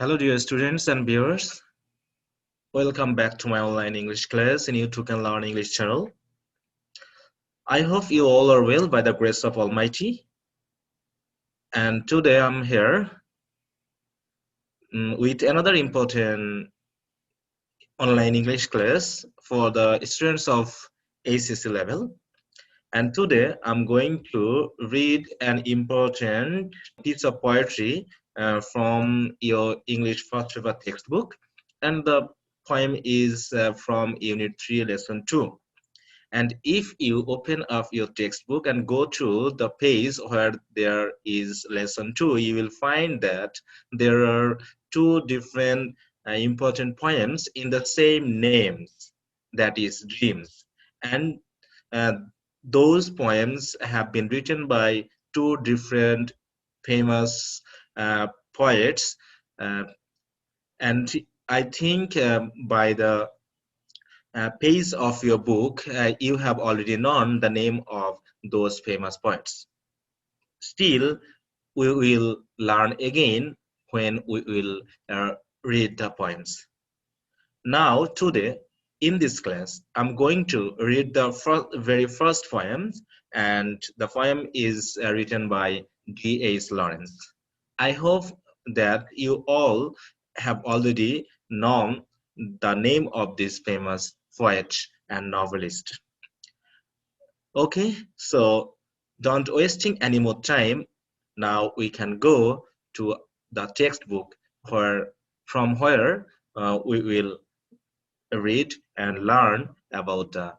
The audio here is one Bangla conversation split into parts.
Hello, dear students and viewers. Welcome back to my online English class in YouTube Can Learn English channel. I hope you all are well by the grace of Almighty. And today I'm here with another important online English class for the students of ACC level. And today I'm going to read an important piece of poetry from your English first paper textbook. And the poem is from Unit 3, Lesson 2. And if you open up your textbook and go to the page where there is lesson 2, you will find that there are two different important poems in the same names, that is dreams. And uh, those poems have been written by two different famous poets. Uh, and I think by the page of your book, you have already known the name of those famous poets. Still, we will learn again when we will read the poems. Now, today, in this class, I'm going to read the very first poem, and the poem is written by D.H. Lawrence. I hope that you all have already known the name of this famous poet and novelist. Okay, so don't wasting any more time. Now we can go to the textbook from where we will read and learn about the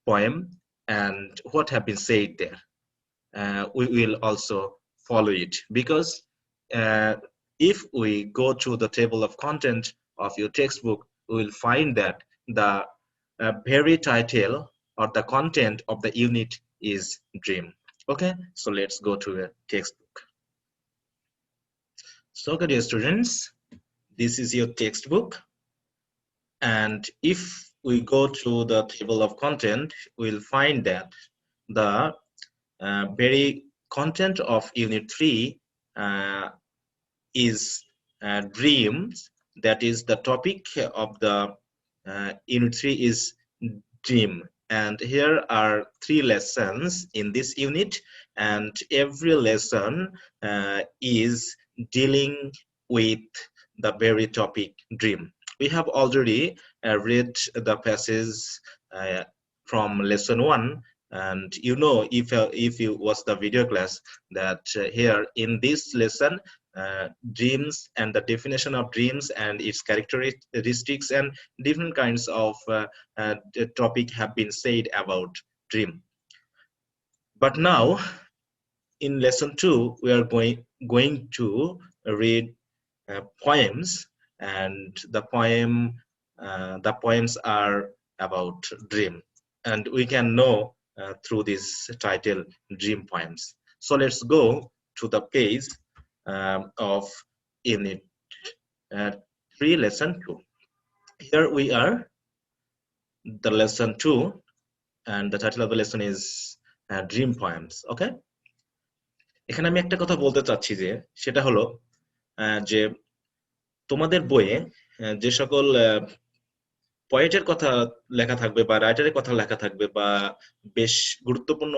poem and what have been said there. We will also follow it because uh, if we go to the table of content of your textbook, we will find that the very title or the content of the unit is dream. Okay, so let's go to the textbook. So, dear students, this is your textbook, and if we go to the table of content, we'll find that the very content of unit 3 is dreams. That is the topic of the unit 3 is dream, and here are 3 lessons in this unit, and every lesson is dealing with the very topic dream. We have already read the passage from lesson 1, and you know, if you watch the video class, that here in this lesson dreams and the definition of dreams and its characteristics and different kinds of the topic have been said about dream. But now in lesson 2 we are going to read poems, and the poems are about dream, and we can know through this title dream poems. So let's go to the page of unit 3 lesson 2. Here we are, the lesson 2, and the title of the lesson is dream poems. Okay, এখানে আমি একটা কথা বলতে চাচ্ছি যে সেটা হলো যে তোমাদের বইয়ে যে সকল পয়েটের কথা লেখা থাকবে বা রাইটারের কথা লেখা থাকবে বা বেশ গুরুত্বপূর্ণ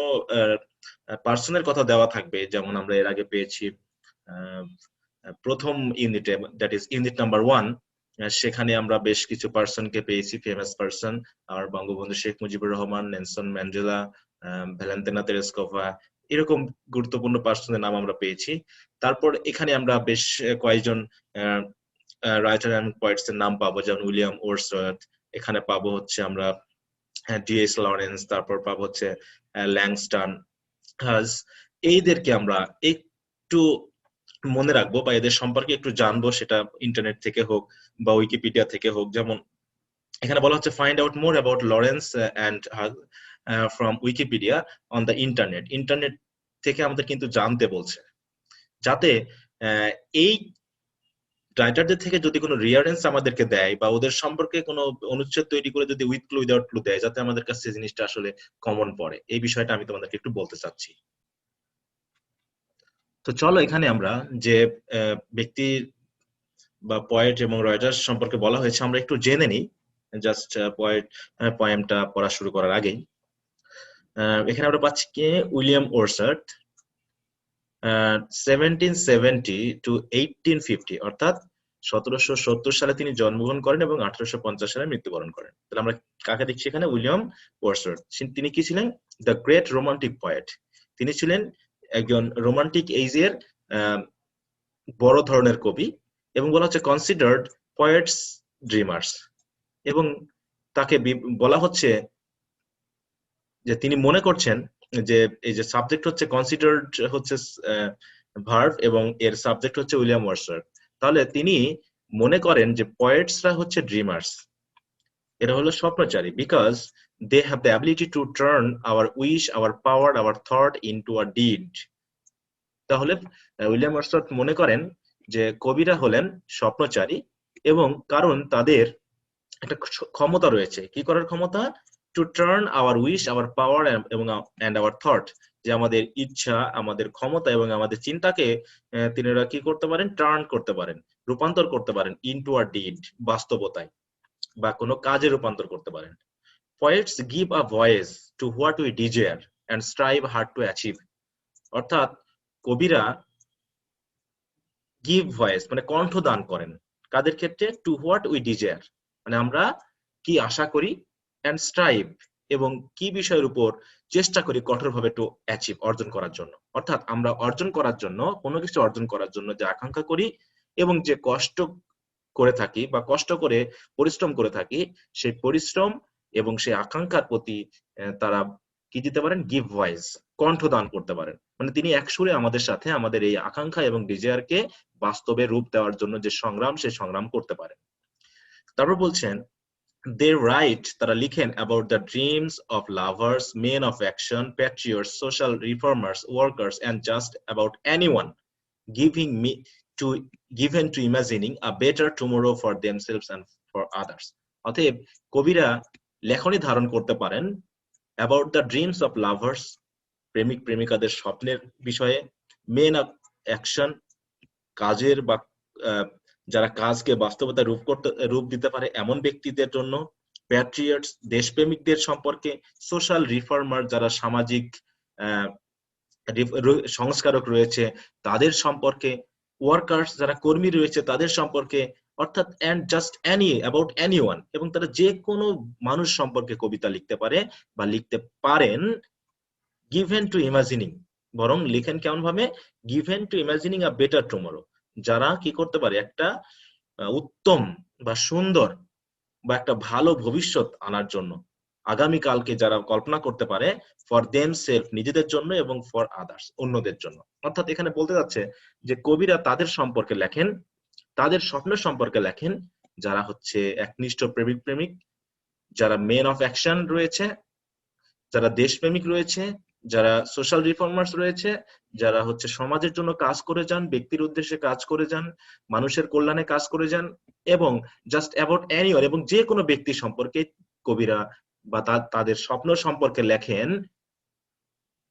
পার্সনের কথা দেওয়া থাকবে, যেমন আমরা এর আগে পেয়েছি প্রথম ইউনিটে, দ্যাট ইজ ইউনিট নাম্বার 1, সেখানে আমরা বেশ কিছু পার্সনকে পেয়েছি, ফেমাস পার্সন, আর Bangabandhu Sheikh Mujibur Rahman, Nelson Mandela, Valentina Tereshkova, এরকম গুরুত্বপূর্ণ পার্সনের নাম আমরা পেয়েছি। তারপর এখানে আমরা বেশ কয়েকজন রাইটার এন্ড পোয়েটস এর নাম পাবো, যেমন উইলিয়াম ওয়ার্ডসওয়ার্থ, এখানে পাবো হচ্ছে আমরা ডিএস লরেন্স, তারপর পাবো হচ্ছে ল্যাংস্টন, হাজ। এইদেরকে আমরা একটু মনে রাখবো বা এদের সম্পর্কে একটু জানবো, সেটা ইন্টারনেট থেকে হোক বা উইকিপিডিয়া থেকে হোক। যেমন এখানে বলা হচ্ছে find out more about Lawrence and Hughes from Wikipedia on the internet. Internet থেকে আমাদের কিন্তু জানতে বলছে, যাতে এই রাইটারদের থেকে যদি কোনো রিয়ারেন্স আমাদেরকে দেয় বা ওদের সম্পর্কে কোনো অনুচ্ছেদ তৈরি করে যদি উইথ ক্লু উইদাউট ক্লু দেয়, যাতে আমাদের কাছে জিনিসটা আসলে কমন পড়ে, এই বিষয়টা আমি তোমাদেরকে একটু বলতে চাচ্ছি। তো চলো এখানে আমরা যে ব্যক্তির বা পোয়েট এবং রাইটার সম্পর্কে বলা হয়েছে, আমরা একটু জেনে নিই জাস্ট পোয়েমটা পড়া শুরু করার আগেই। এখানে আমরা পাচ্ছি কি উইলিয়াম ওয়ার্ডসওয়ার্থ 1770 টু 1850, অর্থাৎ 1770 সালে তিনি জন্মগ্রহণ করেন এবং 1850 সালে মৃত্যুবরণ করেন। তাহলে আমরা কাকে দেখছি এখানে? William Wordsworth. তিনি কি ছিলেন? The great romantic poet. তিনি ছিলেন একজন রোমান্টিক এইজের বড় ধরনের কবি, এবং বলা হচ্ছে কনসিডার্ড পয়েটস ড্রিমার্স, এবং তাকে বলা হচ্ছে যে তিনি মনে করছেন যে এই যে সাবজেক্ট হচ্ছে কনসিডার্ড হচ্ছে ভার্ব এবং এর সাবজেক্ট হচ্ছে উইলিয়াম ওয়ার্ডসওয়ার্থ। তাহলে তিনি মনে করেন যে পয়েটসরা হচ্ছে ড্রিমার্স, এরা হলো স্বপ্নচারী, because they have the ability to turn our wish, our power, our thought into a deed. তাহলে উইলিয়াম ওয়ার্ডসওয়ার্থ মনে করেন যে কবিরা হলেন স্বপ্নচারী, এবং কারণ তাদের একটা ক্ষমতা রয়েছে, কি করার ক্ষমতা? To turn our wish, our power এবং এন্ড আওয়ার থট, যে আমাদের ইচ্ছা, আমাদের ক্ষমতা এবং আমাদের চিন্তাকে তিনারা কি করতে পারেন? টার্ন করতে পারেন, রূপান্তর করতে পারেন ইনটু আ ডিড, বাস্তবতায় বা কোনো কাজে রূপান্তর করতে পারেন। Poets give a voice to what we desire and strive hard to achieve. অর্থাৎ কবিরা গিভ ভয়েস মানে কণ্ঠদান করেন কাদের ক্ষেত্রে? টু হোয়াট উই ডিজায়ার, মানে আমরা কি আশা করি, এন্ড স্ট্রাইভ এবং কি বিষয়ের উপর চেষ্টা করি কঠোরভাবে টু অ্যাচিভ, অর্জন করার জন্য। অর্থাৎ আমরা অর্জন করার জন্য, কোনো কিছু অর্জন করার জন্য যে আকাঙ্ক্ষা করি এবং যে কষ্ট করে থাকি বা কষ্ট করে পরিশ্রম করে থাকি, সেই পরিশ্রম এবং সেই আকাঙ্ক্ষার প্রতি তারা কি দিতে পারেন? গিভ ভয়েস, কণ্ঠদান করতে পারেন। মানে তিনি একসুরে আমাদের সাথে আমাদের এই আকাঙ্ক্ষা এবং ডিজায়ারকে বাস্তবে রূপ দেওয়ার জন্য যে সংগ্রাম, সেই সংগ্রাম করতে পারেন। তারপর বলছেন they write, তারা লিখেন about the dreams of lovers, men of action, patriots, social reformers, workers, and just about anyone giving me to given to imagining a better tomorrow for themselves and for others. অতএব কবিরা লেখনী ধারণ করতে পারেন about the dreams of lovers, প্রেমিক প্রেমিকাদের স্বপ্নের বিষয়ে, men of action, কাজের বা যারা কাজকে বাস্তবতা রূপ দিতে পারে এমন ব্যক্তিদের জন্য, প্যাট্রিয়টস, দেশপ্রেমিকদের সম্পর্কে, সোশ্যাল রিফর্মার, যারা সামাজিক সংস্কারক রয়েছে তাদের সম্পর্কে, ওয়ার্কার্স, যারা কর্মী রয়েছে তাদের সম্পর্কে, অর্থাৎ and just any about anyone, এবং তারা যে কোনো মানুষ সম্পর্কে কবিতা লিখতে পারে বা লিখতে পারেন। গিভেন টু ইমাজিনিং, বরং লিখেন কেমন ভাবে? Given to imagining a better tomorrow, যারা কি করতে পারে? একটা উত্তম বা সুন্দর বা একটা ভালো ভবিষ্যৎ আনার জন্য, আগামীকালকে যারা কল্পনা করতে পারে, ফর দেম সেলফ, নিজেদের জন্য, এবং ফর আদার্স, অন্যদের জন্য। অর্থাৎ এখানে বলতে যাচ্ছে যে কবিরা তাদের সম্পর্কে লেখেন, তাদের স্বপ্নের সম্পর্কে লেখেন, যারা হচ্ছে একনিষ্ঠ প্রেমিক প্রেমিক, যারা মেন অফ অ্যাকশন রয়েছে, যারা দেশপ্রেমিক রয়েছে, যারা সোশ্যাল রিফর্মার্স রয়েছে, যারা হচ্ছে সমাজের জন্য কাজ করে যান, ব্যক্তির উদ্দেশ্যে কাজ করে যান, মানুষের কল্যাণে কাজ করে যান, এবং জাস্ট অ্যাবাউট এনিওয়ান, এবং যে কোনো ব্যক্তি সম্পর্কে কবিরা বা তাদের স্বপ্ন সম্পর্কে লেখেন,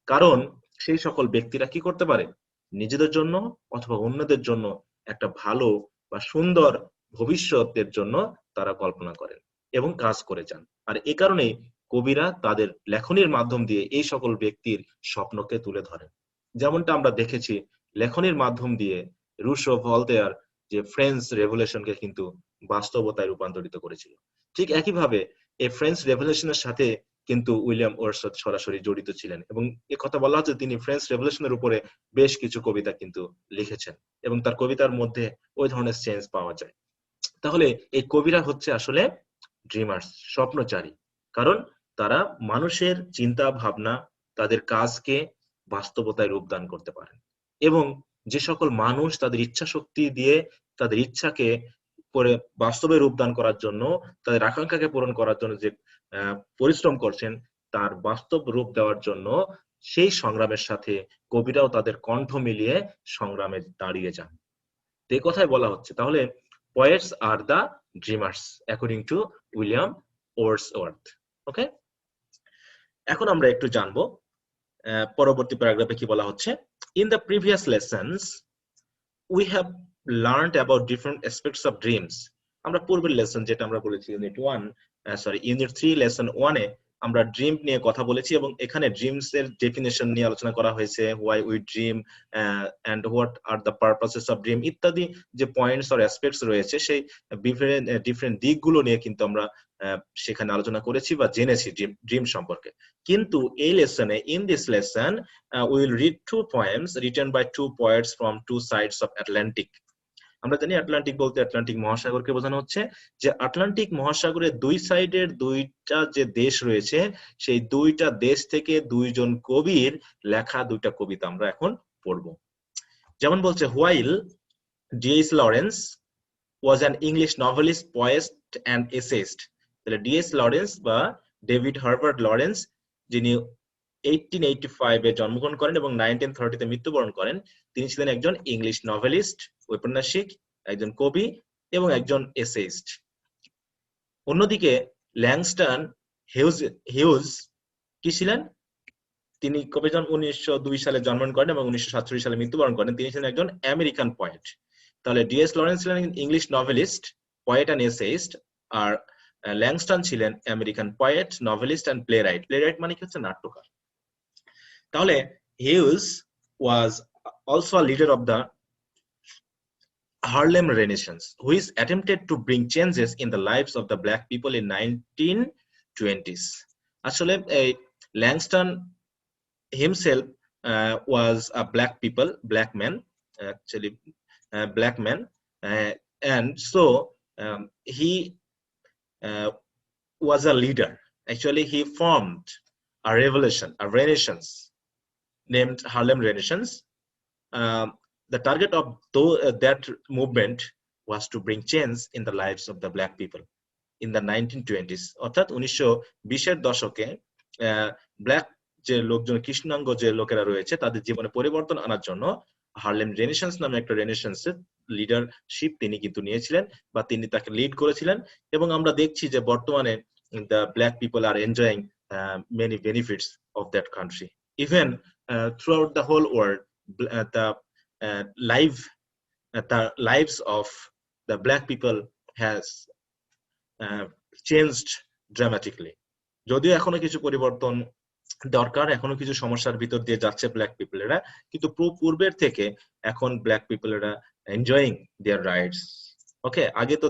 কারণ সেই সকল ব্যক্তিরা কি করতে পারে? নিজেদের জন্য অথবা অন্যদের জন্য একটা ভালো বা সুন্দর ভবিষ্যতের জন্য তারা কল্পনা করেন এবং কাজ করে যান। আর এ কারণেই কবিরা তাদের লেখনীর মাধ্যম দিয়ে এই সকল ব্যক্তির স্বপ্নকে তুলে ধরেন। যেমনটা আমরা দেখেছি লেখনীর মাধ্যম দিয়ে রুশো, ভলতেয়ার যে ফ্রেঞ্চ রেভলিউশনকে কিন্তু বাস্তবতায় রূপান্তরিত করেছিল। ঠিক একইভাবে এই ফ্রেঞ্চ রেভলিউশনের সাথে কিন্তু উইলিয়াম ওয়ার্ডসওয়ার্থ সরাসরি জড়িত ছিলেন, এবং এ কথা বলা হচ্ছে তিনি ফ্রেঞ্চ রেভলিউশনের উপরে বেশ কিছু কবিতা কিন্তু লিখেছেন, এবং তার কবিতার মধ্যে ওই ধরনের সেন্স পাওয়া যায়। তাহলে এই কবিরা হচ্ছে আসলে ড্রিমার্স, স্বপ্নচারী, কারণ তারা মানুষের চিন্তা ভাবনা, তাদের কাজকে বাস্তবতায় রূপদান করতে পারেন, এবং যে সকল মানুষ তাদের ইচ্ছা শক্তি দিয়ে তাদের ইচ্ছাকে করে বাস্তবে রূপদান করার জন্য, তাদের আকাঙ্ক্ষাকে পূরণ করার জন্য যে পরিশ্রম করছেন, তার বাস্তব রূপ দেওয়ার জন্য সেই সংগ্রামের সাথে কবিরাও তাদের কণ্ঠ মিলিয়ে সংগ্রামে দাঁড়িয়ে যান। এই কথাই বলা হচ্ছে। তাহলে poets are the dreamers according to William Wordsworth. Okay, এখন আমরা একটু জানবো পরবর্তী প্যারাগ্রাফে কি বলা হচ্ছে। In the previous lessons we have learned about different aspects of dreams. আমরা পূর্বের লেসন যেটা আমরা বলেছি ইউনিট 3 লেসন 1 এ আমরা ড্রিম নিয়ে কথা বলেছি এবং এখানে ড্রিমস এর ডেফিনিশন নিয়ে আলোচনা করা হয়েছে, why we dream and what are the purposes of dream ইত্যাদি যে পয়েন্টস অর অ্যাসপেক্টস রয়েছে সেই ডিফারেন্ট দিকগুলো নিয়ে কিন্তু আমরা সেখানে আলোচনা করেছি বা জেনেছি ড্রিম সম্পর্কে। কিন্তু এই লেসনে in this lesson we will read two poems written by two poets from two sides of Atlantic. আমরা জানি আটলান্টিক বলতে আটলান্টিক মহাসাগরকে বোঝানো হচ্ছে, যে আটলান্টিক মহাসাগরের দুই সাইডের দুইটা যে দেশ রয়েছে সেই দুইটা দেশ থেকে দুইজন কবির লেখা দুইটা কবিতা আমরা এখন পড়ব। যেমন বলছে, while D.S. Lawrence was an English novelist, poet and essayist. তাহলে D.S. Lawrence বা ডেভিড হার্বার্ট লরেন্স, যিনি 1885 এ জন্মগ্রহণ করেন এবং 1930 তে মৃত্যুবরণ করেন, তিনি ছিলেন একজন ইংলিশ নভেলিস্ট, ঔপন্যাসিক, একজন কবি এবং একজন এসেইস্ট। অন্যদিকে ল্যাংস্টন হিউজ কি ছিলেন? তিনি কবে 1902 সালে জন্মগ্রহণ করেন এবং 1947 সালে মৃত্যুবরণ করেন। তিনি ছিলেন একজন আমেরিকান পোয়েট। তাহলে ডিএস লরেন্স ছিলেন English novelist, poet and essayist, আর ল্যাংস্টন ছিলেন American poet, novelist and playwright. Playwright মানে কি হচ্ছে? নাট্যকার। তাহলে Hughes was also a leader of the Harlem Renaissance, which attempted to bring changes in the lives of the black people in 1920s. আসলে Langston himself was a black man, and so he was a leader. Actually, he formed a renaissance named Harlem Renaissance. The target of that movement was to bring change in the lives of the black people in the 1920s. অর্থাৎ 1920 এর দশকে ব্ল্যাক যে লোকজন, কৃষ্ণাঙ্গ যে লোকেরা রয়েছে, তাদের জীবনে পরিবর্তন আনার জন্য হার্লেম রেনেসান্স নামে একটা রেনেসান্সের লিডারশিপ তিনি কিন্তু নিয়েছিলেন বা তিনি তাকে লিড করেছিলেন। এবং আমরা দেখছি যে বর্তমানে the black people are enjoying many benefits of that country. Even throughout the whole world, the lives of the black people has changed dramatically. যদিও এখনো কিছু পরিবর্তন দরকার, এখনো কিছু সমস্যার ভিতর দিয়ে যাচ্ছে ব্ল্যাক পিপলেরা, কিন্তু পূর্বের থেকে এখন ব্ল্যাক পিপলেরা এনজয়িং দেয়ার রাইটস। ওকে, আগে তো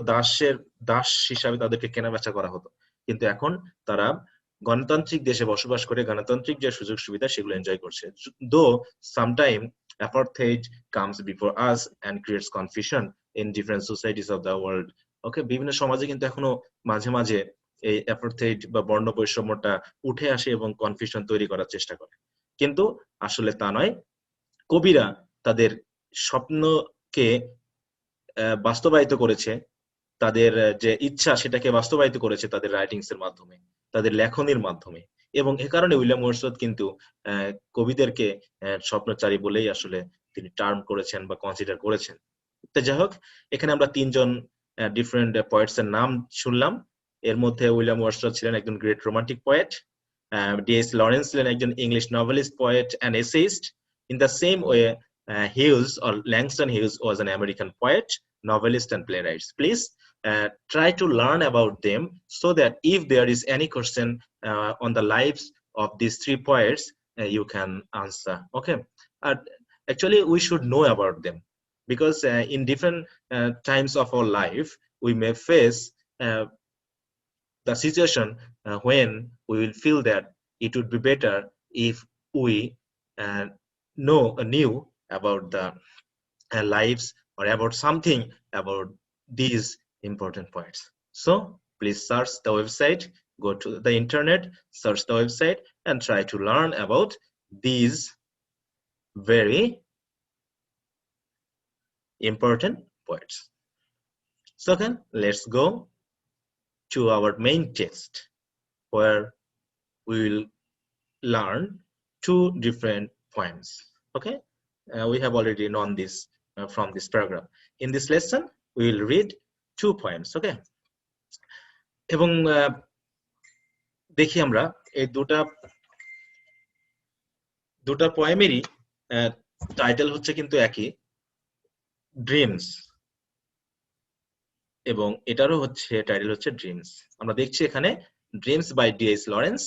দাস হিসাবে তাদেরকে কেনাবেচা করা হতো, কিন্তু এখন তারা গণতান্ত্রিক দেশে বসবাস করে গণতান্ত্রিক যে সুযোগ সুবিধা সেগুলো এনজয় করছে। Though sometime apartheid comes before us and creates confusion in different societies of the world. Okay, বিভিন্ন সমাজে কিন্তু এখনো মাঝে মাঝে এই অ্যাপারথেইড বা বর্ণ বৈষম্যটা উঠে আসে এবং কনফিউশন তৈরি করার চেষ্টা করে, কিন্তু আসলে তা নয়। কবিরা তাদের স্বপ্নকে বাস্তবায়িত করেছে, তাদের যে ইচ্ছা সেটাকে বাস্তবায়িত করেছে তাদের রাইটিংস এর মাধ্যমে, তাদের লেখনীর মাধ্যমে। এবং এ কারণে উইলিয়াম ওয়ার্ডসওয়ার্থ কিন্তু কবিদেরকে স্বপ্নচারী বলেই আসলে তিনি টার্ম করেছেন বা কনসিডার করেছেন। তো যাই হোক, এখানে আমরা তিনজন ডিফারেন্ট পোয়েটস এর নাম শুনলাম। এর মধ্যে উইলিয়াম ওয়ার্ডসওয়ার্থ ছিলেন একজন great romantic poet, DS Lawrence ছিলেন একজন English novelist, poet and essayist. In the same way Hughes or Langston Hughes was an American poet, novelist and playwright. Please try to learn about them so that if there is any question on the lives of these three poets, you can answer. Okay, actually we should know about them because in different times of our life we may face the situation when we will feel that it would be better if we knew about the lives or about something about these important points. So please search the website, go to the internet, search the website and try to learn about these very important points. So then let's go to our main text where we will learn two different poems. Okay, we have already known this from this paragraph. In this lesson we will read two poems. Okay, এবং দেখি আমরা এই দুটা পোয়েমেরই টাইটেল হচ্ছে কিন্তু একই, ড্রিমস, এবং এটারও হচ্ছে টাইটেল হচ্ছে ড্রিমস। আমরা দেখছি এখানে ড্রিমস বাই ডি.এইচ. লরেন্স,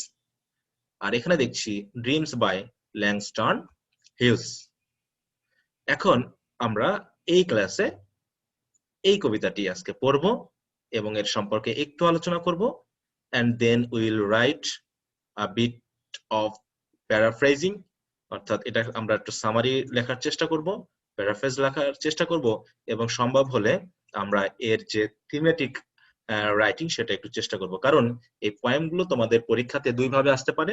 আর এখানে দেখছি ড্রিমস বাই ল্যাংস্টন হিউজ। এখন আমরা এই ক্লাসে এই কবিতাটি আজকে পড়ব এবং এর সম্পর্কে একটু আলোচনা করব, and then we will write a bit of paraphrasing, অর্থাৎ এটা আমরা একটু সামারি লেখার চেষ্টা করব, প্যারাফ্রেজ লেখার চেষ্টা করব, এবং সম্ভব হলে আমরা এর যে থিমেটিক রাইটিং সেটা একটু চেষ্টা করব। কারণ এই পয়েমগুলো তোমাদের পরীক্ষাতে দুই ভাবে আসতে পারে,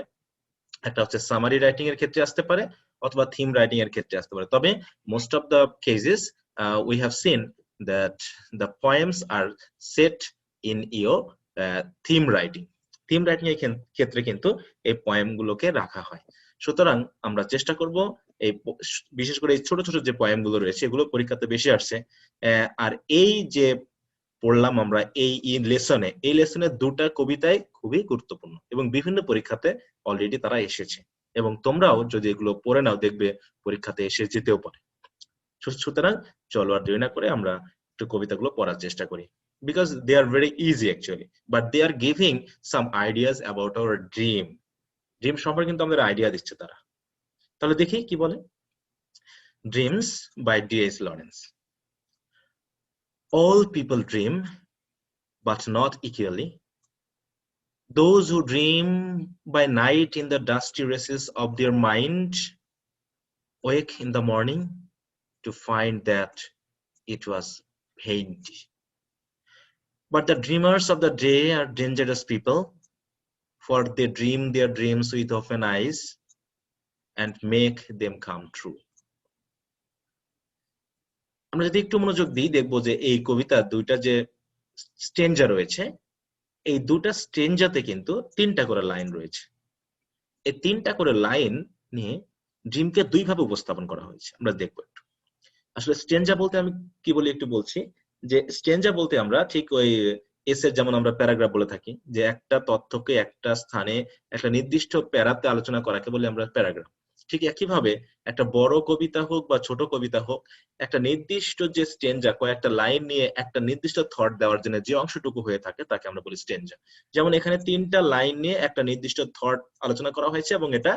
একটা হচ্ছে সামারি রাইটিং এর ক্ষেত্রে আসতে পারে অথবা থিম রাইটিং এর ক্ষেত্রে আসতে পারে। তবে most of the cases we have seen that the poems are set in your theme writing. Theme writing এর ক্ষেত্রে কিন্তু এই পয়েম গুলোকে রাখা হয়। সুতরাং আমরা চেষ্টা করব এই বিশেষ করে এই ছোট ছোট যে পয়েম গুলো রয়েছে এগুলো পরীক্ষাতে বেশি আসছে। আর এই যে পড়লাম আমরা এই লেসনে দুটা কবিতায় খুবই গুরুত্বপূর্ণ এবং বিভিন্ন পরীক্ষাতে অলরেডি তারা এসেছে, এবং তোমরাও যদি এগুলো পড়ে নাও দেখবে পরীক্ষাতে এসে যেতেও পারে। সুতরাং চলো আর দেরি না করে আমরা একটু কবিতাগুলো পড়ার চেষ্টা করি, because they are very easy actually, but they are giving some ideas about our dream সম্পর্কে কিন্তু আমাদের আইডিয়া দিচ্ছে তারা। তাহলে দেখি কি বলে। Dreams by D H. Lawrence. All people dream, but not equally. Those who dream by night in the dusty recesses of their mind wake in the morning to find that it was vain. But the dreamers of the day are dangerous people, for they dream their dreams with open eyes and make them come true. আমরা যদি একটু মনোযোগ দিই দেখবো যে এই কবিতা দুইটা যে স্টেঞ্জা রয়েছে, এই দুটা স্টেঞ্জাতে কিন্তু তিনটা করে লাইন রয়েছে। এই তিনটা করে লাইন নিয়ে ড্রিমকে দুই ভাবে উপস্থাপন করা হয়েছে। আমরা দেখবো একটু আসলে স্টেঞ্জা বলতে আমি কি বলি একটু বলছি, যে স্টেঞ্জা বলতে আমরা ঠিক ওই এসের যেমন আমরা প্যারাগ্রাফ বলে থাকি, যে একটা তথ্যকে একটা স্থানে একটা নির্দিষ্ট প্যারাতে আলোচনা করাকে বলে আমরা প্যারাগ্রাফ। ঠিক একইভাবে একটা বড় কবিতা হোক বা ছোট কবিতা হোক, একটা নির্দিষ্ট যে স্টেঞ্জা কয়েকটা লাইন নিয়ে একটা নির্দিষ্ট থট দেওয়ার জন্য যে অংশটুকু হয়ে থাকে তাকে আমরা বলি স্টেঞ্জা। যেমন এখানে তিনটা লাইন নিয়ে একটা নির্দিষ্ট থট আলোচনা করা হয়েছে এবং এটা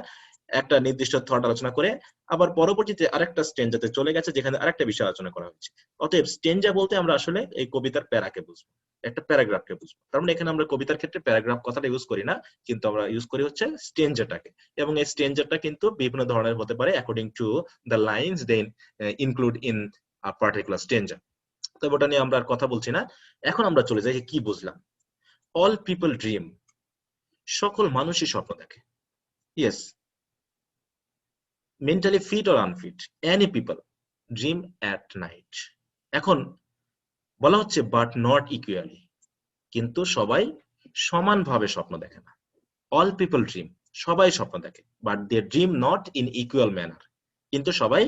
একটা নির্দিষ্ট থট আলোচনা করে আবার পরবর্তীতে আরেকটা স্টেঞ্জাতে চলে গেছে যেখানে আরেকটা বিষয় আলোচনা করা হয়েছে। অতএব স্টেঞ্জা বলতে আমরা আসলে এই কবিতার প্যারাকে বুঝবো, একটা প্যারাগ্রাফকে বুঝবো। তার মানে এখানে আমরা কবিতার ক্ষেত্রে প্যারাগ্রাফ কথাটা ইউজ করি না, কিন্তু আমরা ইউজ করি হচ্ছে স্টেঞ্জাটাকে, এবং এই স্টেঞ্জাটা কিন্তু বিভিন্ন ধরনের হতে পারে according to the lines they include in a particular stanza. তবে ওটা নিয়ে আমরা আর কথা বলছি না। এখন আমরা চলে যাই কি বুঝলাম। অল পিপল ড্রিম, সকল মানুষই স্বপ্ন দেখে। Yes, mentally fit or unfit, any people dream at night. এখন বলা হচ্ছে but not equally, কিন্তু সবাই সমানভাবে স্বপ্ন দেখে না। all people dream, সবাই স্বপ্ন দেখে, but they dream not in equal manner, কিন্তু সবাই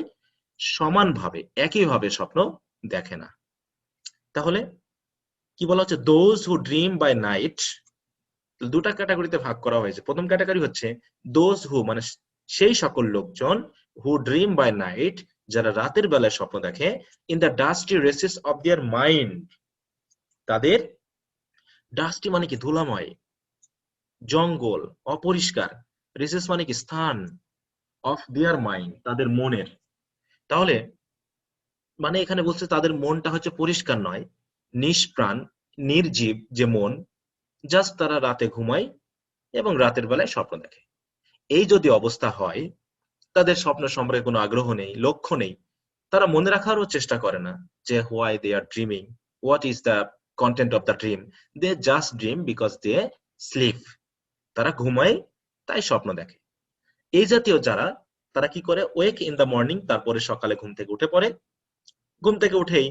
সমানভাবে একইভাবে স্বপ্ন দেখে না। তাহলে কি বলা হচ্ছে, those who dream by night, দুটা ক্যাটাগরিতে ভাগ করা হয়েছে। প্রথম ক্যাটাগরি হচ্ছে those who, মানে সেই সকল লোকজন, who dream by night, যারা রাতের বেলায় স্বপ্ন দেখে, in the dusty recesses of their mind, তাদের ডাস্টি মানে কি ধুলাময়, জঙ্গল, অপরিষ্কার, রেসেস মানে কি স্থান, অফ দেয়ার মাইন্ড তাদের মনের। তাহলে মানে এখানে বলছে তাদের মনটা হচ্ছে পরিষ্কার নয়, নিষ্প্রাণ নির্জীব যে মন, জাস্ট তারা রাতে ঘুমায় এবং রাতের বেলায় স্বপ্ন দেখে। এই যদি অবস্থা হয়, তাদের স্বপ্ন সম্পর্কে কোনো আগ্রহ নেই, লক্ষ্য নেই, তারা মনে রাখারও চেষ্টা করে না যে why they are dreaming, what is the content of the dream, they just dream because they sleep, তারা ঘুমায় তাই স্বপ্ন দেখে। এই জাতীয় যারা, তারা কি করে, ওয়েক ইন দ্য মর্নিং, তারপরে সকালে ঘুম থেকে উঠে পড়ে, ঘুম থেকে উঠেই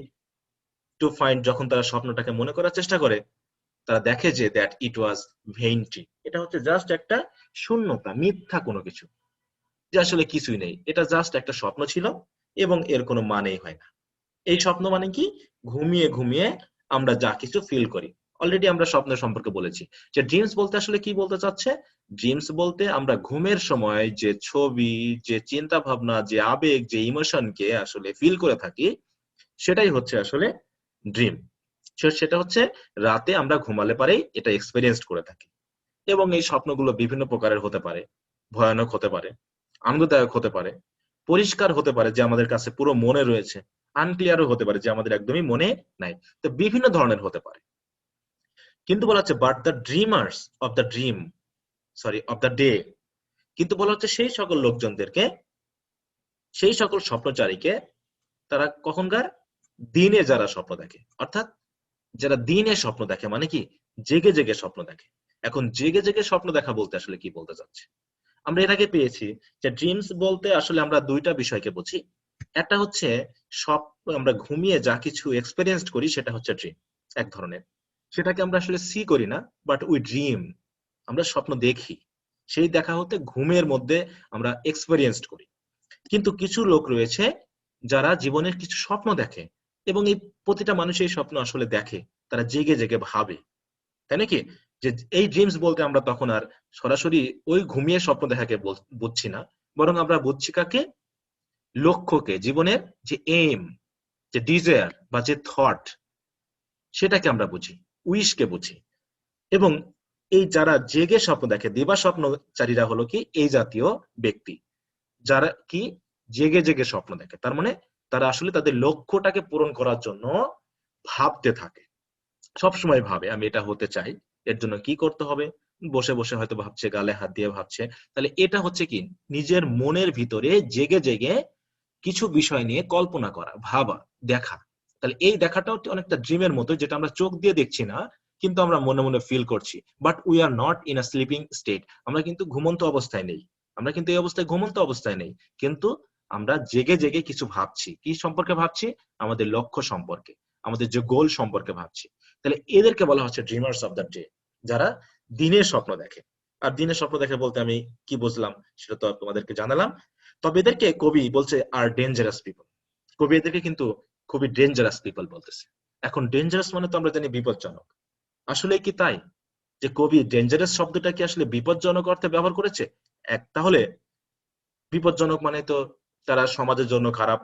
টু ফাইন্ড, যখন তারা স্বপ্নটাকে মনে করার চেষ্টা করে, তারা দেখে যে দ্যাট ইট ওয়াজ ভেইনটি, এটা হচ্ছে জাস্ট একটা শূন্যতা, মিথ্যা কোনো কিছু, যে আসলে কিছুই নেই, এটা জাস্ট একটা স্বপ্ন ছিল এবং এর কোনো মানেই হয় না। এই স্বপ্ন মানে কি, ঘুমিয়ে ঘুমিয়ে আমরা যা কিছু ফিল করি। অলরেডি আমরা স্বপ্ন সম্পর্কে বলেছি যে ড্রিমস বলতে আসলে কি বলতে চাচ্ছে। ড্রিমস বলতে আমরা ঘুমের সময় যে ছবি, যে চিন্তা ভাবনা, যে আবেগ, যে ইমোশনকে আসলে ফিল করে থাকি, সেটাই হচ্ছে আসলে ড্রিম। সেটা হচ্ছে রাতে আমরা ঘুমালে পারেই এটা এক্সপেরিয়েন্স করে থাকি। এবং এই স্বপ্নগুলো বিভিন্ন প্রকারের হতে পারে, ভয়ানক হতে পারে, আনন্দদায়ক হতে পারে, পরিষ্কার হতে পারে যে আমাদের কাছে পুরো মনে রয়েছে, আনক্লিয়ারও হতে পারে যে আমাদের একদমই মনে নাই। তো বিভিন্ন ধরনের হতে পারে। কিন্তু বলা হচ্ছে but the dreamers of the dream, sorry of the day, কিন্তু বলা হচ্ছে সেই সকল লোকজনদেরকে, সেই সকল স্বপ্নচারীকে, তারা কখনকার দিনে যারা স্বপ্ন দেখে, অর্থাৎ যারা দিনে স্বপ্ন দেখে মানে কি জেগে জেগে স্বপ্ন দেখে। এখন জেগে জেগে স্বপ্ন দেখা বলতে আসলে কি বলতে চাচ্ছে? আমরা এর আগে পেয়েছি যে ড্রিমস বলতে আসলে আমরা দুইটা বিষয়কে বুঝি। একটা হচ্ছে আমরা ঘুমিয়ে যা কিছু এক্সপেরিয়েন্স করি সেটা হচ্ছে ড্রিম এক ধরনের। সেটাকে আমরা আসলে সি করি না, বাট উই ড্রিম, আমরা স্বপ্ন দেখি। সেই দেখা হতে ঘুমের মধ্যে আমরা এক্সপেরিয়েন্স করি। কিন্তু কিছু লোক রয়েছে যারা জীবনের কিছু স্বপ্ন দেখে, এবং এই প্রতিটা মানুষ এই স্বপ্ন আসলে দেখে, তারা জেগে জেগে ভাবে, তাই নাকি? যে এই ড্রিমস বলতে আমরা তখন আর সরাসরি ওই ঘুমিয়ে স্বপ্ন দেখাকে বুঝছি না, বরং আমরা বুঝছি কাকে? লক্ষ্যকে, জীবনের যে এম, যে ডিজায়ার বা যে থট, সেটাকে আমরা বুঝি, উইশকে বুঝি। এবং এই যারা জেগে স্বপ্ন দেখে, দিবা স্বপ্নচারীরা হলো কি এই জাতীয় ব্যক্তি যারা কি জেগে জেগে স্বপ্ন দেখে। তার মানে তারা আসলে তাদের লক্ষ্যটাকে পূরণ করার জন্য ভাবতে থাকে, সবসময় ভাবে আমি এটা হতে চাই, এর জন্য কি করতে হবে, বসে বসে হয়তো ভাবছে, গালে হাত দিয়ে ভাবছে। তাহলে এটা হচ্ছে কি নিজের মনের ভিতরে জেগে জেগে কিছু বিষয় নিয়ে কল্পনা করা, ভাবা, দেখা। তাহলে এই দেখাটাও অনেকটা ড্রিমের মতো, যেটা আমরা চোখ দিয়ে দেখছি না, কিন্তু আমরা মনে মনে ফিল করছি। But we are not in a sleeping state, আমরা কিন্তু ঘুমন্ত অবস্থায় নেই। আমরা কিন্তু এই অবস্থায় ঘুমন্ত অবস্থায় নেই, কিন্তু আমরা জেগে জেগে কিছু ভাবছি। কি সম্পর্কে ভাবছি? আমাদের লক্ষ্য সম্পর্কে, আমাদের যে গোল সম্পর্কে ভাবছি। তাহলে এদেরকে বলা হচ্ছে ড্রিমার্স অফ দ্য ডে, যারা দিনের স্বপ্ন দেখে। আর দিনের স্বপ্ন দেখে বলতে আমি কি বুঝলাম সেটা তো তোমাদেরকে জানালাম। তবে এদেরকে কবি বলছে আর ডেঞ্জারাস পিপল। কবি এদেরকে কিন্তু খুবই ডেঞ্জারাস পিপল বলতেছে। এখন ডেঞ্জারাস মানে তো আমরা জানি বিপজ্জনক। আসলে কি তাই যে কবি ডেঞ্জারাস শব্দটা কি আসলে বিপজ্জনক অর্থে ব্যবহার করেছে? তাহলে বিপজ্জনক মানে তো তারা সমাজের জন্য খারাপ,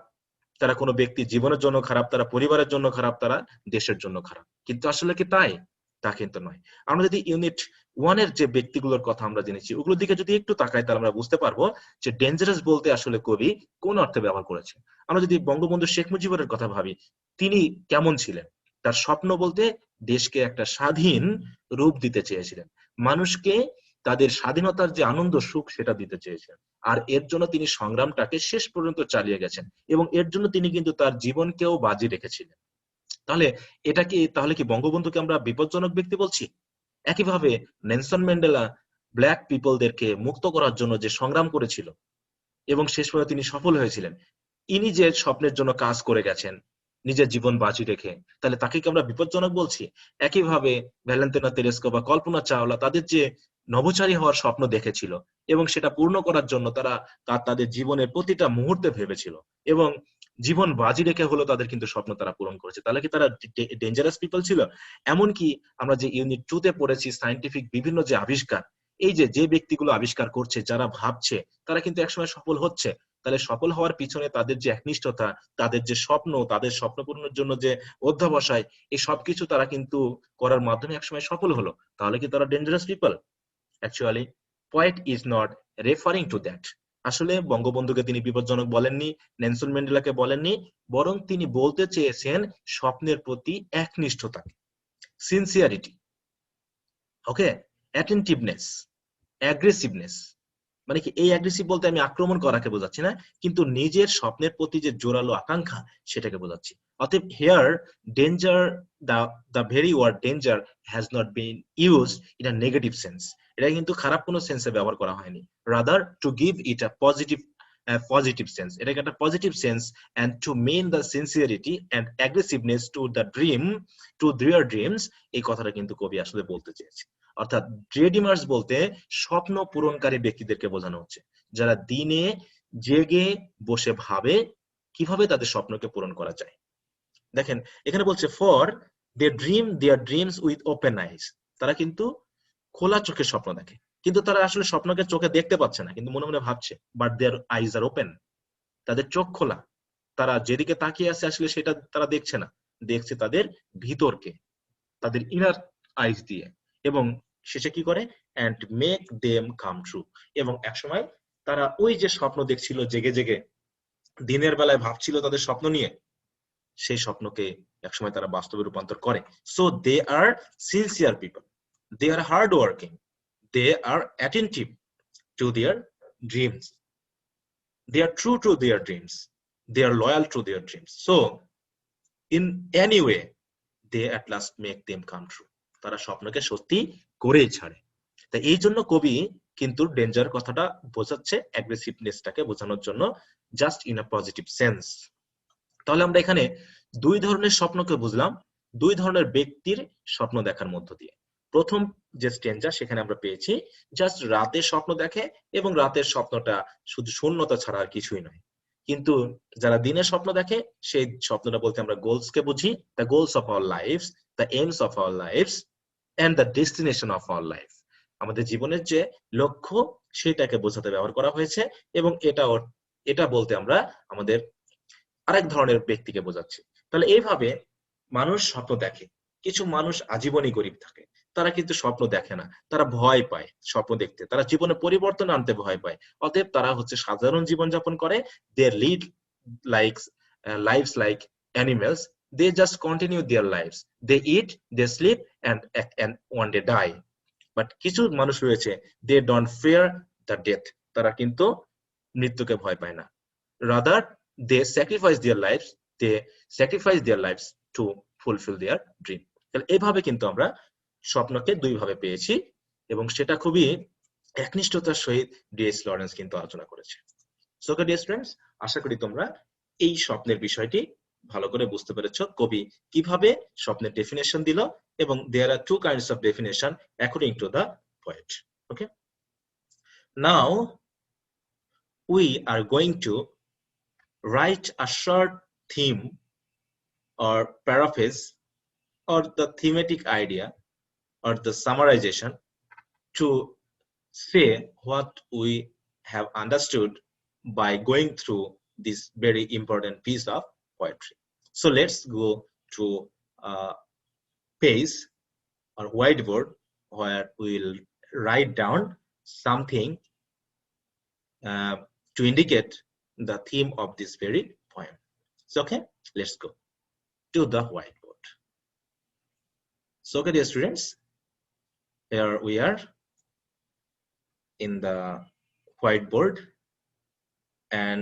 তারা কোনো ব্যক্তির জীবনের জন্য খারাপ, তারা পরিবারের জন্য খারাপ, তারা দেশের জন্য খারাপ। কিন্তু আসলে কি তাই? তা কিন্তু নয়। আমরা যদি ইউনিট 1 এর যে ব্যক্তিগুলোর কথা আমরা জেনেছি ওগুলোর দিকে যদি একটু তাকাই, তাহলে আমরা বুঝতে পারবো যে ডেঞ্জারাস বলতে আসলে কবি কোন অর্থে ব্যবহার করেছে। আমরা যদি বঙ্গবন্ধু শেখ মুজিবুরের কথা ভাবি, তিনি কেমন ছিলেন? তার স্বপ্ন বলতে দেশকে একটা স্বাধীন রূপ দিতে চেয়েছিলেন। মানুষকে তাদের স্বাধীনতার যে আনন্দ সুখ সেটা দিতে চেয়েছিলেন। আর এর জন্য তিনি সংগ্রামটাকে শেষ পর্যন্ত চালিয়ে গেছেন, এবং এর জন্য তিনি কিন্তু তার জীবনকেও বাজি রেখেছিলেন। তাহলে তাহলে কি বঙ্গবন্ধুকে আমরা বিপজ্জনক ব্যক্তি বলছি? একইভাবে নেলসন ম্যান্ডেলা ব্ল্যাক পিপলদেরকে মুক্ত করার জন্য যে সংগ্রাম করেছিল এবং শেষ পর্যন্ত তিনি সফল হয়েছিলেন, ইনি যে স্বপ্নের জন্য কাজ করে গেছেন নিজের জীবন বাজি রেখে, তাহলে তাকে কি আমরা বিপজ্জনক বলছি? একইভাবে ভ্যালেন্টিনা তেরেস্কো বা কল্পনা চাওলা তাদের যে নভোচারী হওয়ার স্বপ্ন দেখেছিল এবং সেটা পূর্ণ করার জন্য তারা তাদের জীবনের প্রতিটা মুহূর্তে ভেবেছিল, এবং জীবন বাজি রেখে হলো তাদের কিন্তু স্বপ্ন তারা পূরণ করেছে। তাহলে কি তারা ডেঞ্জারাস পিপল ছিল? এমনকি আমরা যে ইউনিট 2 তে পড়েছি সায়েন্টিফিক বিভিন্ন যে আবিষ্কার, এই যে যে ব্যক্তিগুলো আবিষ্কার করছে, যারা ভাবছে, তারা কিন্তু একসময় সফল হচ্ছে। তাহলে সফল হওয়ার পিছনে তাদের যে একনিষ্ঠতা, তাদের যে স্বপ্ন, তাদের স্বপ্ন পূরণের জন্য যে অধ্যবসায়, এই সবকিছু তারা কিন্তু করার মাধ্যমে একসময় সফল হলো। তাহলে কি তারা dangerous people? Actually poet is not referring to that. আসলে বঙ্গবন্ধুকে তিনি বিপজ্জনক বলেননি, নেলসন ম্যান্ডেলাকে বলেননি, বরং তিনি বলতে চেয়েছেন স্বপ্নের প্রতি একনিষ্ঠতা, সিনসিয়ারিটি, ওকে, অ্যাটেন্টিভনেস, অ্যাগ্রেসিভনেস। মানে কি এই অ্যাগ্রেসিভ বলতে আমি আক্রমণ করাকে বোঝাচ্ছি না, কিন্তু নিজের স্বপ্নের প্রতি যে জোরালো আকাঙ্ক্ষা সেটাকে বোঝাচ্ছি। অতএব here danger, the the very word danger has not been used in a negative sense. এটা কিন্তু খারাপ কোনো সেন্সে ব্যবহার করা হয়নি, rather to give it a positive sense, এটাকে একটা positive sense, and to main the sincerity and aggressiveness to the dream, to their dreams. এই কথাটা কিন্তু কবি আসলে বলতে চেয়েছে। অর্থাৎ ড্রিমার্স বলতে স্বপ্ন পূরণকারী ব্যক্তিদেরকে বোঝানো হচ্ছে, যারা দিনে জেগে বসে ভাবে কিভাবে তাদের স্বপ্নকে পূরণ করা যায়। দেখেন এখানে বলছে for they dream their dreams with open eyes. তারা কিন্তু খোলা চোখে স্বপ্ন দেখে, কিন্তু তারা আসলে স্বপ্নকে চোখে দেখতে পাচ্ছে না, কিন্তু মনে মনে ভাবছে। But there eyes R open, তাদের চোখ খোলা। তারা যেদিকে তাকিয়ে আছে আসলে সেটা তারা দেখছে না, দেখছে তাদের ভিতরকে, তাদের ইনার আইস দিয়ে। এবং শেষে কি করে, and make them come true. এবং একসময় তারা ওই যে স্বপ্ন দেখছিল জেগে জেগে, দিনের বেলায় ভাবছিল তাদের স্বপ্ন নিয়ে, সেই স্বপ্নকে একসময় তারা বাস্তবে রূপান্তর করে। So they are sincere people, they are hard working, they are attentive to their dreams, they are true to their dreams, they are loyal to their dreams, so in any way they at last make them come true. তারা স্বপ্নকে সত্যি করেই ছাড়ে। তাই এই জন্য কবি কিন্তু ডেঞ্জার কথাটা বোঝাচ্ছে অ্যাগ্রেসিভনেসটাকে বোঝানোর জন্য, just in a positive sense. তাহলে আমরা এখানে দুই ধরনের স্বপ্নকে বুঝলাম, দুই ধরনের ব্যক্তির স্বপ্ন দেখার মধ্য দিয়ে। প্রথম যে স্টেঞ্জার সেখানে আমরা পেয়েছি জাস্ট রাতে স্বপ্ন দেখে এবং রাতের স্বপ্নটা শুধু শূন্যতা ছাড়া আর কিছুই নয়। কিন্তু যারা দিনে স্বপ্ন দেখে সেই স্বপ্নটা বলতে আমরা গোলস কে বুঝি, the goals of our lives, the aims of our lives and the destination of our life. আমাদের জীবনের যে লক্ষ্য সেটাকে বোঝাতে ব্যবহার করা হয়েছে, এবং এটা বলতে আমরা আমাদের আরেক ধরনের ব্যক্তিকে বোঝাচ্ছি। তাহলে এইভাবে মানুষ স্বপ্ন দেখে। কিছু মানুষ আজীবনই গরিব থাকে, তারা কিন্তু স্বপ্ন দেখে না, তারা ভয় পায় স্বপ্ন দেখতে, তারা জীবনে পরিবর্তন আনতে ভয় পায়, অতএব তারা হচ্ছে সাধারণ জীবন যাপন করে। They lead like lives like animals, they just continue their lives, they eat, they sleep and one day die. But কিছু মানুষ রয়েছে, they don't fear the death, তারা কিন্তু মৃত্যুকে ভয় পায় না। Rather they sacrifice their lives to fulfill their dream. তাহলে এইভাবে কিন্তু আমরা স্বপ্নকে দুই ভাবে পেয়েছি, এবং সেটা খুবই একনিষ্ঠতার সহিত ডিএস লরেন্স কিন্তু আলোচনা করেছে। সো ডিয়ার স্টুডেন্টস, আশা করি তোমরা এই স্বপ্নের বিষয়টি ভালো করে বুঝতে পেরেছো, কবি কিভাবে স্বপ্নের ডেফিনেশন দিল, এবং there are two kinds of definition according to the poet. Okay, now we are going to write a short theme or paraphrase or the thematic idea or the summarization to say what we have understood by going through this very important piece of poetry. So let's go to a page or whiteboard where we'll write down something to indicate the theme of this very poem. So okay, let's go to the whiteboard. So okay, dear students, here we are in the whiteboard, and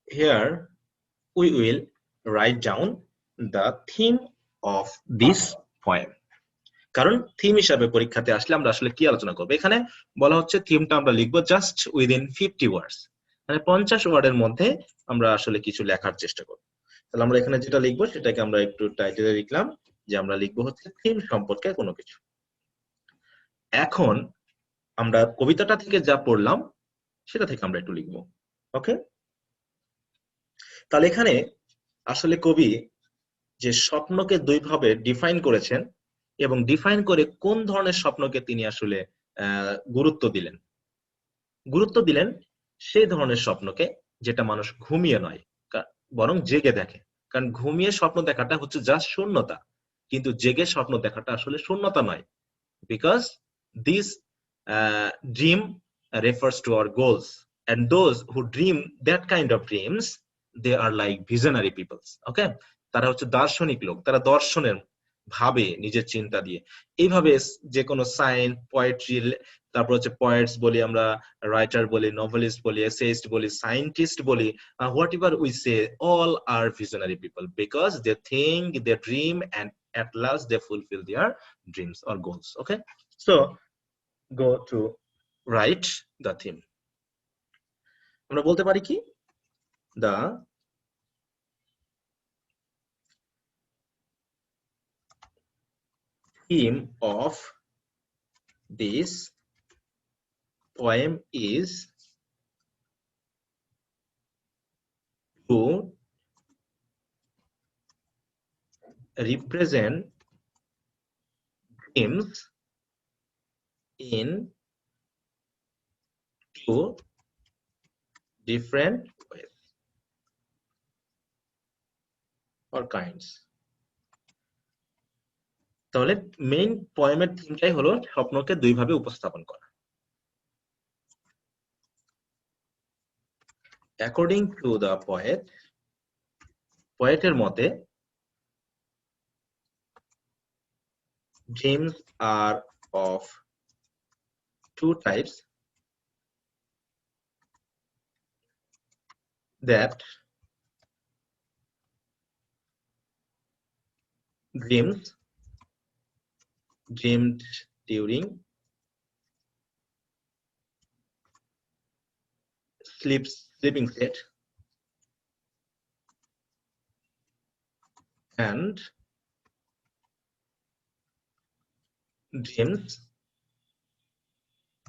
here we will write down the theme of this poem. কারণ থিম হিসাবে পরীক্ষাতে আসলে আমরা আসলে কি আলোচনা করব, এখানে বলা হচ্ছে থিমটা আমরা লিখবো জাস্ট উইদিন 50 ওয়ার্ডস, মানে 50 ওয়ার্ডের মধ্যে আমরা আসলে কিছু লেখার চেষ্টা করব। তাহলে আমরা এখানে যেটা লিখবো সেটাকে আমরা একটু টাইটেলে লিখলাম যে আমরা লিখবো হচ্ছে থিম সম্পর্কে কোনো কিছু। এখন আমরা কবিতাটা থেকে যা পড়লাম সেটা থেকে আমরা একটু লিখবো। ওকে, তাহলে এখানে আসলে কবি যে স্বপ্নকে দুই ভাবে ডিফাইন করেছেন, এবং ডিফাইন করে কোন ধরনের স্বপ্নকে তিনি আসলে গুরুত্ব দিলেন সেই ধরনের স্বপ্নকে যেটা মানুষ ঘুমিয়ে নয় বরং জেগে দেখে। কারণ ঘুমিয়ে স্বপ্ন দেখাটা হচ্ছে জাস্ট শূন্যতা, কিন্তু জেগে স্বপ্ন দেখাটা আসলে শূন্যতা নয়। Because this dream refers to our goals, and those who dream that kind of dreams, they are like visionary peoples. Okay, তারা হচ্ছে দার্শনিক লোক, তারা দর্শনের ভাবে নিজের চিন্তা দিয়ে। এইভাবে যে কোনো সায়েন্স, পোয়েট্রি, তারপর হচ্ছে পোয়েটস বলি আমরা, রাইটার বলি, নভেলিস্ট বলি, এসেইস্ট বলি, সায়েন্টিস্ট বলি, whatever we say, all are visionary people because they think, they dream, and at last they fulfill their dreams or goals. Okay, so go to write the theme. আমরা বলতে পারি কি, the theme of this poem is to represent dreams in two different ways. or kinds. তাহলে মেইন পয়েমের থিমটাই হলো স্বপ্নকে দুই ভাবে উপস্থাপন করা। According to the poet, পোয়েটের মতে dreams are of two types, that dreams dreamed during sleeping state and dreams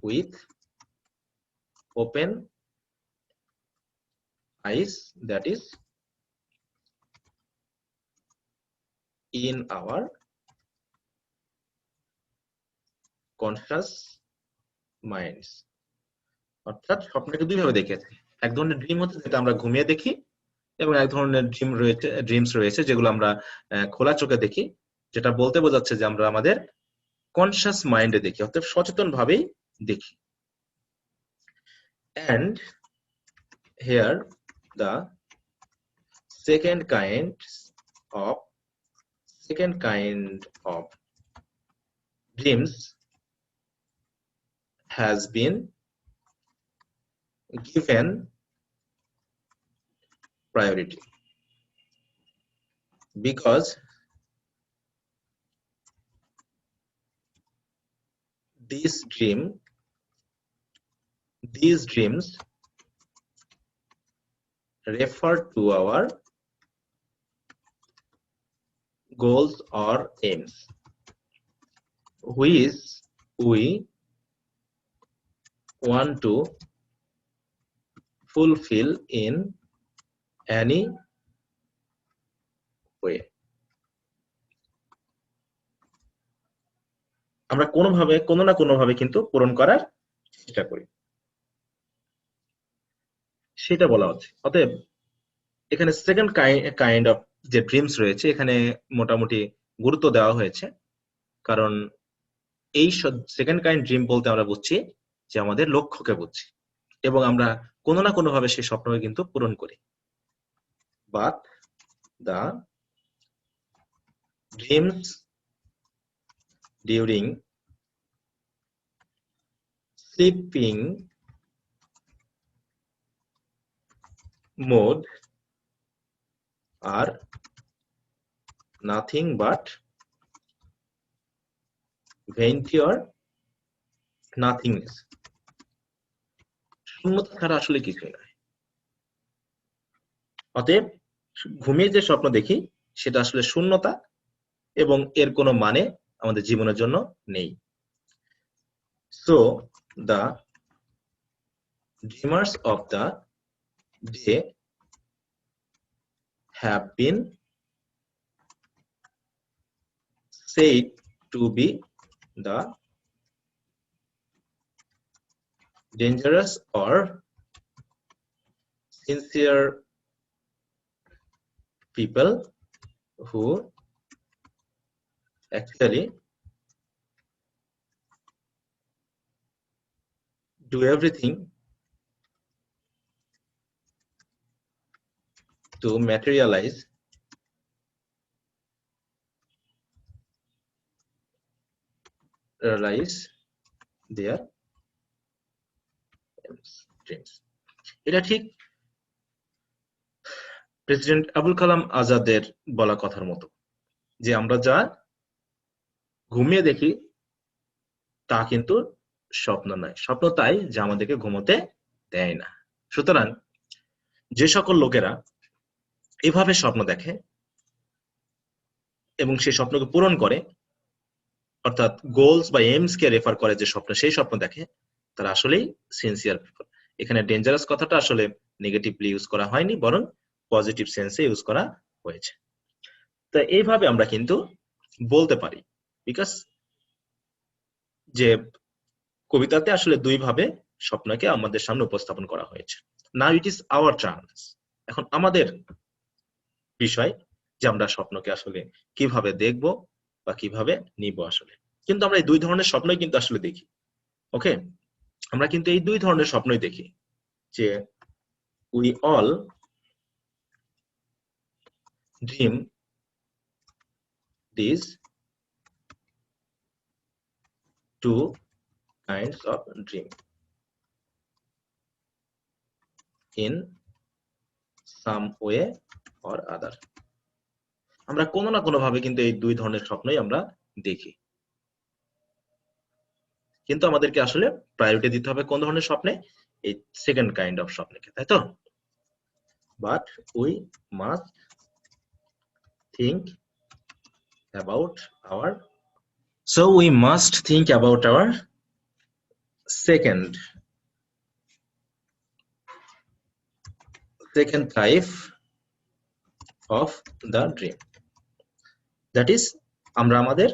with open eyes, that is in our conscious minds. অর্থাৎ স্বপ্নকে দুই ভাবে দেখেছে। এক ধরনের ড্রিম হচ্ছে যেটা আমরা ঘুমিয়ে দেখি, এবং এক ধরনের ড্রিমস রয়েছে যেগুলো আমরা খোলা চোখে দেখি, যেটা বলতে বোঝাচ্ছে যে আমরা আমাদের কনসিয়াস মাইন্ডে দেখি, অর্থাৎ সচেতন ভাবেই দেখি। And here the second kind of dreams has been given priority because these dreams refer to our goals or aims, which we want to fulfill in any way. আমরা কোনো না কোনোভাবে কিন্তু পূরণ করার চেষ্টা করি, সেটা বলা হচ্ছে। অতএব এখানে সেকেন্ড কাইন্ড অফ যে ড্রিমস রয়েছে এখানে মোটামুটি গুরুত্ব দেওয়া হয়েছে, কারণ এই সেকেন্ড কাইন্ড ড্রিম বলতে আমরা বুঝছি যে আমাদের লক্ষ্যকে বুঝছি, এবং আমরা কোনো না কোনোভাবে সেই স্বপ্নকে কিন্তু পূরণ করি। But the dreams during sleeping mode are nothing but vanity or nothingness. শূন্যতা ছাড়া আসলে কিছুই নয়। অতএব ঘুমিয়ে যে স্বপ্ন দেখি সেটা আসলে শূন্যতা, এবং এর কোনো মানে আমাদের জীবনের জন্য নেই। So the dreamers of the day have been said to be the dangerous or sincere people who actually do everything to materialize their dreams. এটা ঠিক প্রেসিডেন্ট আবুল কালাম আজাদের বলা কথার মতো, যে আমরা যা ঘুমিয়ে দেখি তা কিন্তু স্বপ্ন নয়, স্বপ্ন তাই যা আমাদেরকে ঘুমোতে দেয় না। সুতরাং যে সকল লোকেরা এভাবে স্বপ্ন দেখে এবং সেই স্বপ্নকে পূরণ করে, অর্থাৎ গোলস বা এইমস কে রেফার করে যে স্বপ্ন, সেই স্বপ্ন দেখে, তারা আসলেই সিনসিয়ার পিপল। এখানে ডেঞ্জারাস কথাটা আসলে নেগেটিভলি ইউজ করা হয়নি, বরং পজিটিভ সেন্সে ইউজ করা হয়েছে। তো এইভাবে আমরা কিন্তু বলতে পারি, বিকজ যে কবিতাতে আসলে দুই ভাবে স্বপ্নকে আমাদের সামনে উপস্থাপন করা হয়েছে। নাও ইট ইজ আওয়ার চান্স, এখন আমাদের বিষয় যে আমরা স্বপ্নকে আসলে কিভাবে দেখব বা কিভাবে নিব আসলে। কিন্তু আমরা এই দুই ধরনের স্বপ্নই কিন্তু আসলে দেখি। ওকে, আমরা কিন্তু এই দুই ধরনের স্বপ্নই দেখি, যে we all dream these two kinds of dream in some way or other. আমরা কোনো না কোনো ভাবে কিন্তু এই দুই ধরনের স্বপ্নই আমরা দেখি, কিন্তু আমাদেরকে আসলে প্রায়োরিটি দিতে হবে কোন ধরনের স্বপ্নে? এই সেকেন্ড কাইন্ড অফ স্বপ্নকে, তাই তো? But we must think about our, so we must think about our second type of the dream, that is আমরা আমাদের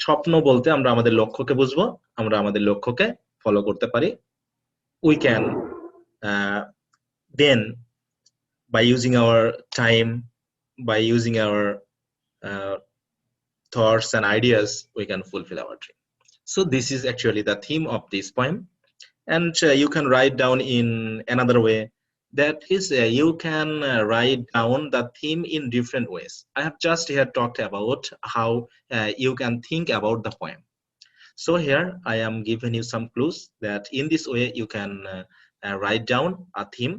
স্বপ্ন বলতে আমরা আমাদের লক্ষ্যকে বুঝবো, আমরা আমাদের লক্ষ্যকে ফলো করতে পারি। we can then by using our time, by using our thoughts and ideas, we can fulfill our dream. So this is actually the theme of this poem, and you can write down in another way, that is you can write down the theme in different ways. I have just here talked about how you can think about the poem. So here I am giving you some clues that in this way you can write down a theme,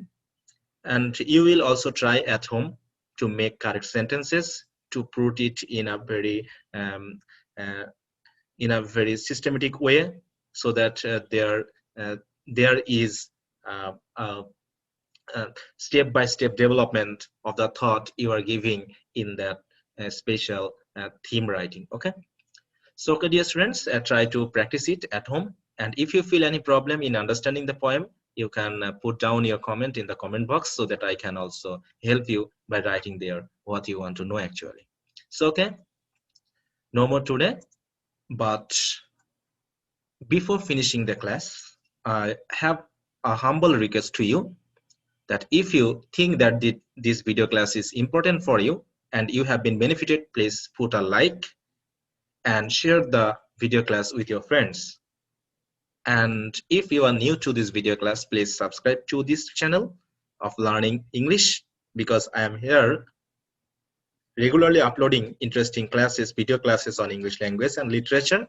and you will also try at home to make correct sentences, to put it in a very systematic way, so that there is step-by-step development of the thought you are giving in that special theme writing. Okay, so okay, dear students, try to practice it at home, and if you feel any problem in understanding the poem, you can put down your comment in the comment box, so that I can also help you by writing there what you want to know actually. So okay, no more today, but before finishing the class, I have a humble request to you, that if you think that this video class is important for you and you have been benefited, please put a like and share the video class with your friends. And if you are new to this video class, please subscribe to this channel of Learning English, because I am here regularly uploading interesting classes, video classes on English language and literature,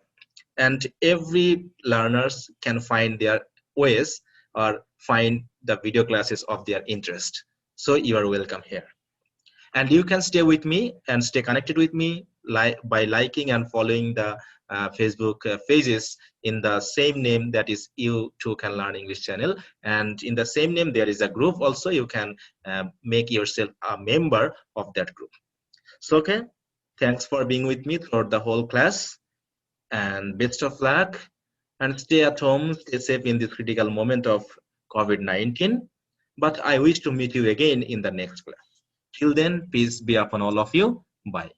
and every learners can find their ways or find the video classes of their interest. So you are welcome here, and you can stay with me and stay connected with me by liking and following the Facebook pages in the same name, that is You Too Can Learn English channel, and in the same name there is a group also. You can make yourself a member of that group. So okay, thanks for being with me throughout the whole class, and best of luck, and stay at home, stay safe in this critical moment of COVID-19. But I wish to meet you again in the next class. Till then, peace be upon all of you. Bye.